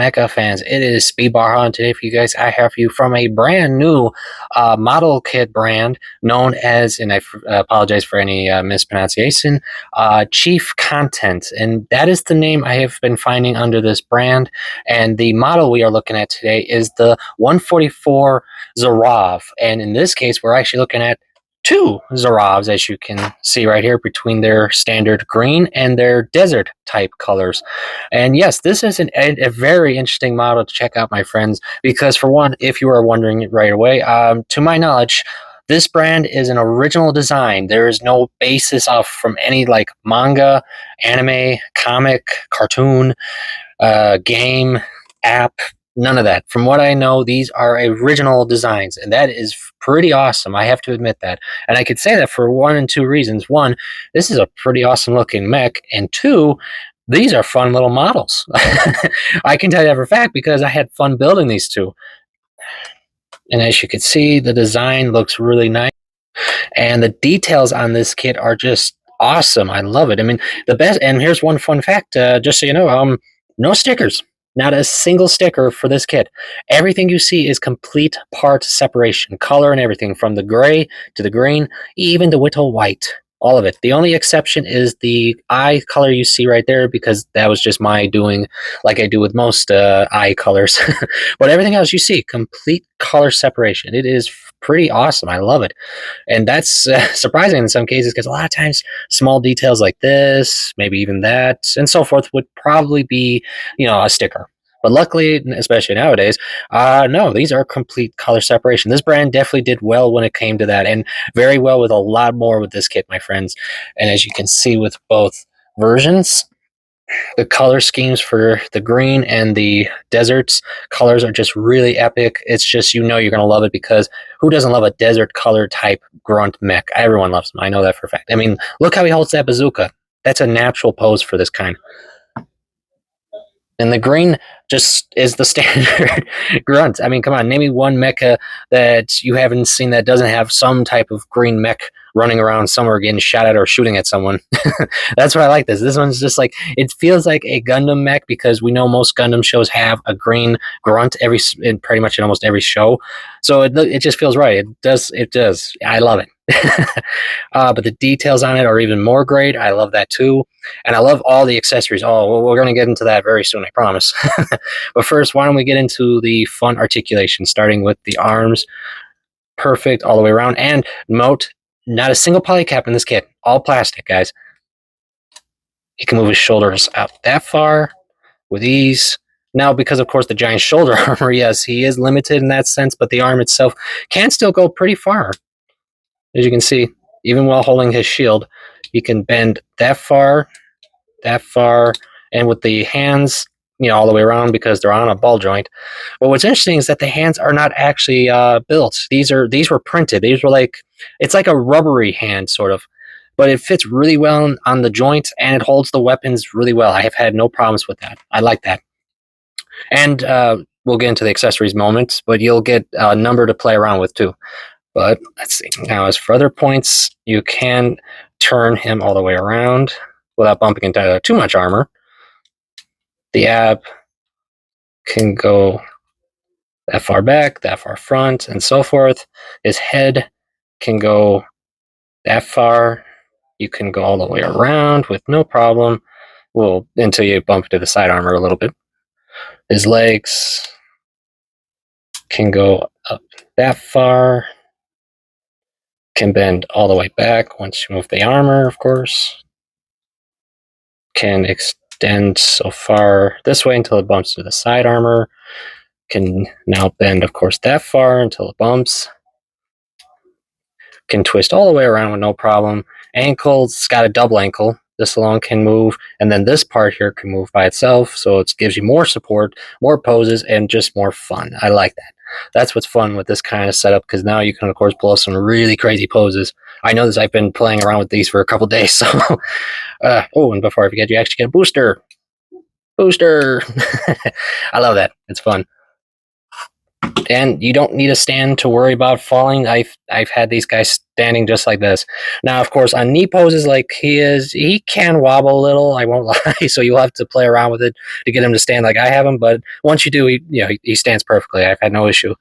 mecha fans? It is Speedbar Hunt. Today for you guys, I have for you from a brand new model kit brand known as, and I apologize for any mispronunciation, Chief Content. And that is the name I have been finding under this brand. And the model we are looking at today is the 144 Zarov. And in this case, we're actually looking at two Zarovs, as you can see right here, between their standard green and their desert type colors. And yes, this is a very interesting model to check out, my friends, because for one, if you are wondering right away, to my knowledge, this brand is an original design. There is no basis off from any like manga, anime, comic, cartoon, game, app, none of that. From what I know, these are original designs, and that is pretty awesome. I have to admit that. And I could say that for one and two reasons. One, this is a pretty awesome looking mech, and two, these are fun little models. I can tell you that for a fact because I had fun building these two. And as you can see, the design looks really nice, and the details on this kit are just awesome. I love it. I mean, the best, and here's one fun fact, just so you know, no stickers. Not a single sticker for this kit. Everything you see is complete part separation, color and everything, from the gray to the green, even the whittle white. All of it. The only exception is the eye color you see right there, because that was just my doing, like I do with most eye colors. But everything else you see, complete color separation. It is pretty awesome. I love it. And that's surprising in some cases, because a lot of times small details like this, maybe even that, and so forth, would probably be, you know, a sticker. But luckily, especially nowadays, no, these are complete color separation. This brand definitely did well when it came to that, and very well with a lot more with this kit, my friends. And as you can see with both versions, the color schemes for the green and the deserts colors are just really epic. It's just, you know, you're going to love it, because who doesn't love a desert color type grunt mech? Everyone loves them. I know that for a fact. I mean, look how he holds that bazooka. That's a natural pose for this kind. And the green just is the standard grunt. I mean, come on, name me one mecha that you haven't seen that doesn't have some type of green mech running around somewhere getting shot at or shooting at someone. That's why I like this. This one's just like, it feels like a Gundam mech, because we know most Gundam shows have a green grunt in pretty much in almost every show. So it just feels right. It does. I love it. But the details on it are even more great. I love that too. And I love all the accessories. Oh, well, we're going to get into that very soon, I promise. But first, why don't we get into the fun articulation, starting with the arms. Perfect all the way around. And note, not a single polycap in this kit. All plastic, guys. He can move his shoulders out that far with ease. Now, because of course the giant shoulder armor, yes, he is limited in that sense, but the arm itself can still go pretty far. As you can see, even while holding his shield, he can bend that far, and with the hands, you know, all the way around, because they're on a ball joint. But what's interesting is that the hands are not actually built. These were printed. These were like, it's like a rubbery hand sort of, but it fits really well on the joint, and it holds the weapons really well. I have had no problems with that. I like that. And we'll get into the accessories moment, but you'll get a number to play around with too. But let's see. Now, as for other points, you can turn him all the way around without bumping into too much armor. The ab can go that far back, that far front, and so forth. His head can go that far. You can go all the way around with no problem. Well, until you bump into the side armor a little bit. His legs can go up that far. Can bend all the way back once you move the armor, of course. Can extend so far this way until it bumps to the side armor. Can now bend, of course, that far until it bumps. Can twist all the way around with no problem. Ankle's got a double ankle. This alone can move, and then this part here can move by itself, so it gives you more support, more poses, and just more fun. I like that. That's what's fun with this kind of setup, because now you can, of course, pull off some really crazy poses. I know this. I've been playing around with these for a couple days, so... oh, and before I forget, you actually get a booster! Booster! I love that. It's fun. and you don't need a stand to worry about falling. I've had these guys standing just like this. Now, of course, on knee poses like he can wobble a little. I won't lie. So you'll have to play around with it to get him to stand like I have him. But once you do, he stands perfectly. I've had no issue.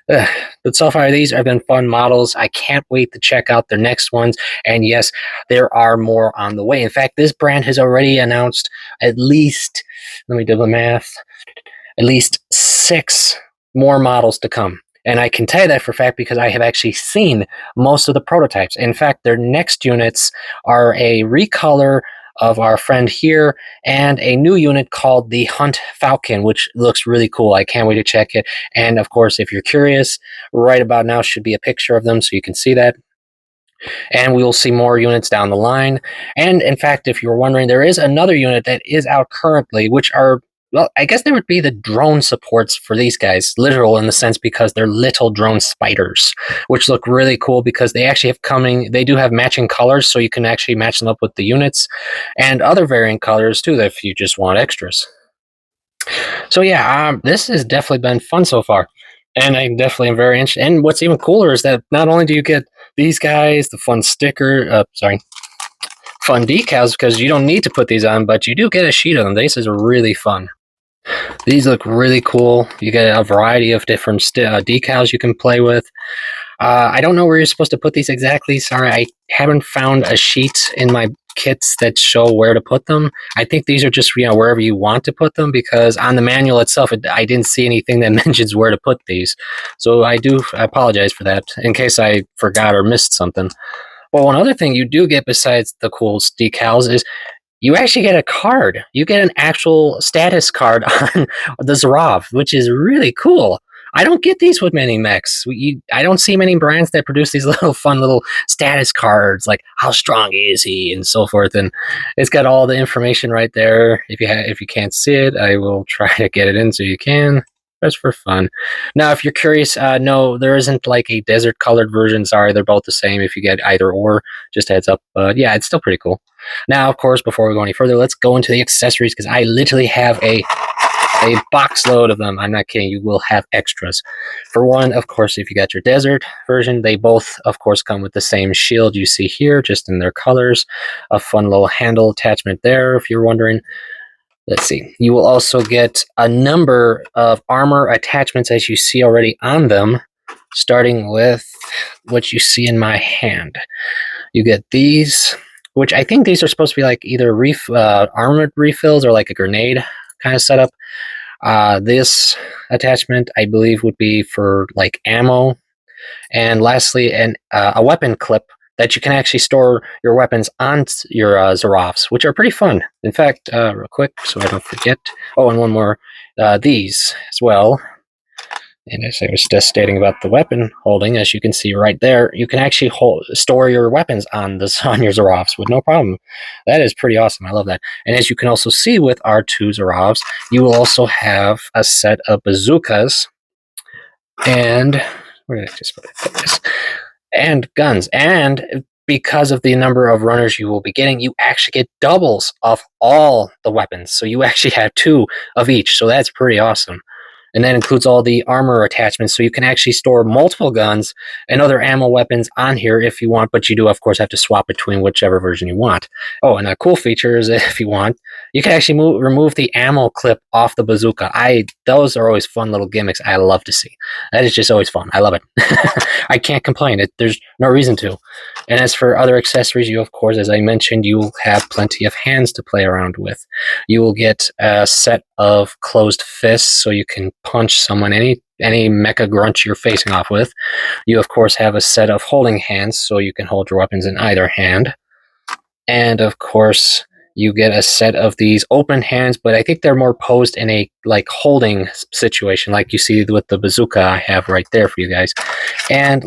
But so far, these have been fun models. I can't wait to check out their next ones. And yes, there are more on the way. In fact, this brand has already announced at least, let me do the math, at least 6 more models to come. And I can tell you that for a fact because I have actually seen most of the prototypes. In fact, their next units are a recolor of our friend here and a new unit called the Hunt Falcon, which looks really cool. I can't wait to check it. And of course, if you're curious, right about now should be a picture of them so you can see that. And we will see more units down the line. And in fact, if you were wondering, there is another unit that is out currently, which are, well, I guess they would be the drone supports for these guys, literal in the sense because they're little drone spiders, which look really cool because they actually they do have matching colors, so you can actually match them up with the units and other variant colors too, if you just want extras. So yeah, this has definitely been fun so far. And I definitely am very interested. And what's even cooler is that not only do you get these guys, the fun fun decals, because you don't need to put these on, but you do get a sheet of them. This is really fun. These look really cool. You get a variety of different decals you can play with. I don't know where you're supposed to put these exactly. Sorry, I haven't found a sheet in my kits that show where to put them. I think these are just wherever you want to put them, because on the manual itself, I didn't see anything that mentions where to put these. So I apologize for that in case I forgot or missed something. Well, one other thing you do get besides the cool decals is you actually get a card. You get an actual status card on the Zarov, which is really cool. I don't get these with many mechs. I don't see many brands that produce these little fun little status cards, like how strong is he and so forth. And it's got all the information right there. If you can't see it, I will try to get it in so you can. Just for fun. Now, if you're curious, no, there isn't like a desert colored version. Sorry, they're both the same if you get either or. Just a heads up. But yeah, it's still pretty cool. Now, of course, before we go any further, let's go into the accessories because I literally have a box load of them. I'm not kidding. You will have extras. For one, of course, if you got your desert version, they both, of course, come with the same shield you see here, just in their colors. A fun little handle attachment there, if you're wondering. Let's see. You will also get a number of armor attachments as you see already on them, starting with what you see in my hand. You get these, which I think these are supposed to be like either armored refills or like a grenade kind of setup. This attachment, I believe, would be for like ammo. And lastly, a weapon clip that you can actually store your weapons on your Zarovs, which are pretty fun. In fact, real quick, so I don't forget. Oh, and one more. These as well. And as I was just stating about the weapon holding, as you can see right there, you can actually store your weapons on your Zarovs with no problem. That is pretty awesome. I love that. And as you can also see with our 2 Zarovs, you will also have a set of bazookas and where did I just put this? And guns. And because of the number of runners you will be getting, you actually get doubles of all the weapons. So you actually have 2 of each. So that's pretty awesome. And that includes all the armor attachments, so you can actually store multiple guns and other ammo weapons on here if you want, but you do, of course, have to swap between whichever version you want. Oh, and a cool feature is if you want, you can actually remove the ammo clip off the bazooka. Those are always fun little gimmicks I love to see. That is just always fun. I love it. I can't complain. There's no reason to. And as for other accessories, you, of course, as I mentioned, you will have plenty of hands to play around with. You will get a set of closed fists, so you can punch someone, any mecha grunt you're facing off with. You, of course, have a set of holding hands, so you can hold your weapons in either hand. And, of course, you get a set of these open hands, but I think they're more posed in a holding situation, like you see with the bazooka I have right there for you guys. And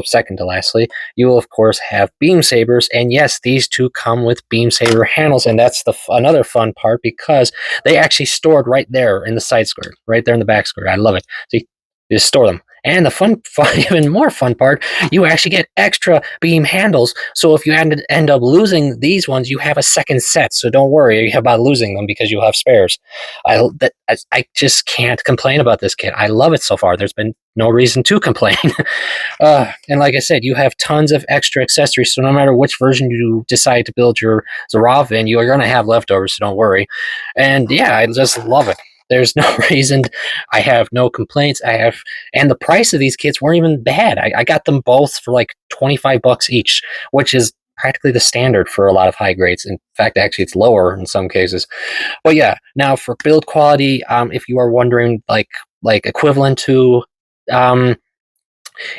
second to lastly, you will of course have beam sabers, and yes, these 2 come with beam saber handles, and that's another fun part because they actually stored right there in the side skirt, right there in the back skirt. I love it. See, you just store them. And the even more fun part, you actually get extra beam handles. So if you end up losing these ones, you have a second set. So don't worry about losing them because you have spares. I just can't complain about this kit. I love it so far. There's been no reason to complain. And like I said, you have tons of extra accessories. So no matter which version you decide to build your Zarov in, you're going to have leftovers. So don't worry. And yeah, I just love it. There's no reason. I have no complaints. And the price of these kits weren't even bad. I got them both for like $25 each, which is practically the standard for a lot of high grades. In fact, actually, it's lower in some cases. But yeah, now for build quality, if you are wondering, like equivalent to,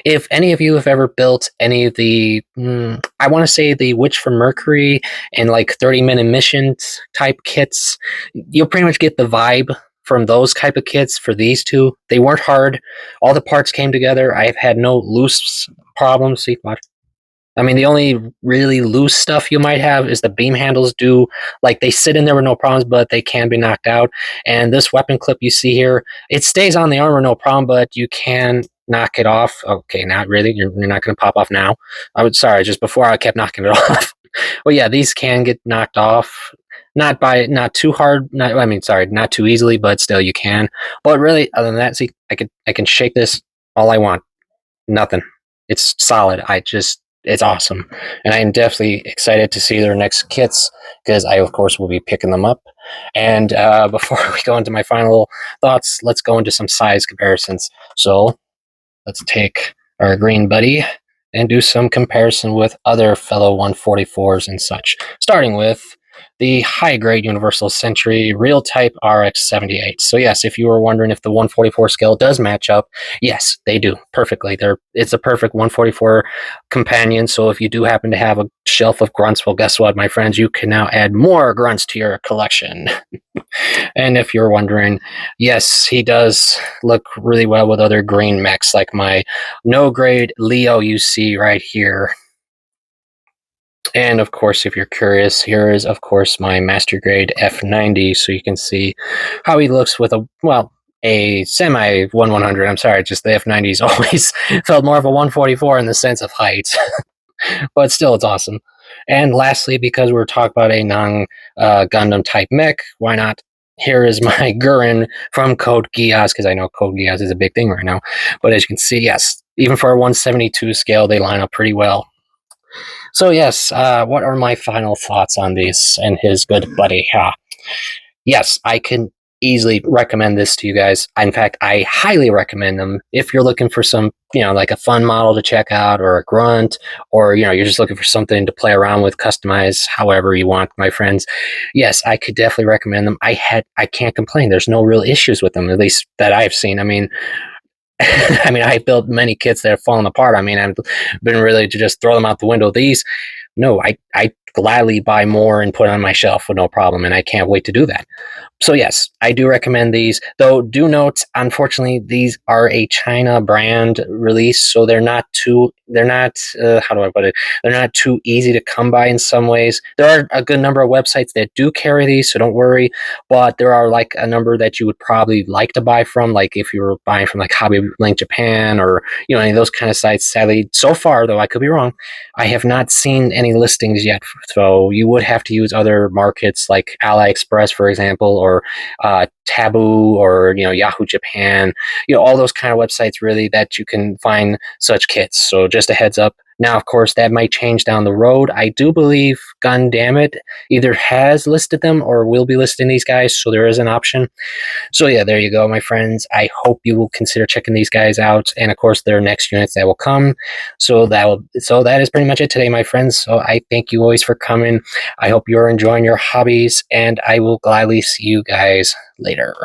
if any of you have ever built any of the, I want to say the Witch from Mercury and like 30-minute missions type kits, you'll pretty much get the vibe from those type of kits for these two. They weren't hard. All the parts came together. I've had no loose problems. See, watch. I mean, the only really loose stuff you might have is the beam handles like they sit in there with no problems, but they can be knocked out. And this weapon clip you see here, it stays on the armor no problem, but you can knock it off. Okay, not really. You're not going to pop off now. Sorry, just before I kept knocking it off. Well, yeah, these can get knocked off. Not too hard. Not too easily, but still you can. But really, other than that, see, I can shake this all I want. Nothing. It's solid. It's awesome. And I'm definitely excited to see their next kits because I, of course, will be picking them up. And before we go into my final thoughts, let's go into some size comparisons. So let's take our green buddy and do some comparison with other fellow 144s and such. Starting with the high-grade Universal Century Real Type RX-78. So yes, if you were wondering if the 144 scale does match up, yes, they do perfectly. It's a perfect 144 companion, so if you do happen to have a shelf of grunts, well, guess what, my friends? You can now add more grunts to your collection. And if you're wondering, yes, he does look really well with other green mechs, like my no-grade Leo you see right here. And of course, if you're curious, here is, of course, my master grade F90, so you can see how he looks with a semi 1/100. I'm sorry, just the F90's always felt more of a 144 in the sense of height, but still, it's awesome. And lastly, because we're talking about a non-Gundam type mech, why not? Here is my Gurren from Code Geass, because I know Code Geass is a big thing right now. But as you can see, yes, even for a 172 scale, they line up pretty well. So yes, what are my final thoughts on these and his good buddy? Yes, I can easily recommend this to you guys. In fact, I highly recommend them if you're looking for some, like a fun model to check out, or a grunt, or you're just looking for something to play around with, customize however you want, my friends. Yes, I could definitely recommend them. I can't complain. There's no real issues with them, at least that I've seen. I mean, I built many kits that have fallen apart. I mean, I've been ready to just throw them out the window. These, no, I gladly buy more and put on my shelf with no problem, and I can't wait to do that. So yes, I do recommend these, though do note, unfortunately, these are a China brand release, so they're not how do I put it? They're not too easy to come by in some ways. There are a good number of websites that do carry these, so don't worry, but there are like a number that you would probably like to buy from, like if you were buying from like Hobby Link Japan or, any of those kind of sites. Sadly, so far, though I could be wrong, I have not seen any listings yet, so you would have to use other markets like AliExpress, for example, or Taboo, or Yahoo Japan, all those kind of websites really that you can find such kits. So just a heads up. Now, of course, that might change down the road. I do believe Gundam either has listed them or will be listing these guys, so there is an option. So yeah, there you go, my friends. I hope you will consider checking these guys out, and of course, their next units that will come. So that is pretty much it today, my friends. So I thank you always for coming. I hope you're enjoying your hobbies, and I will gladly see you guys later.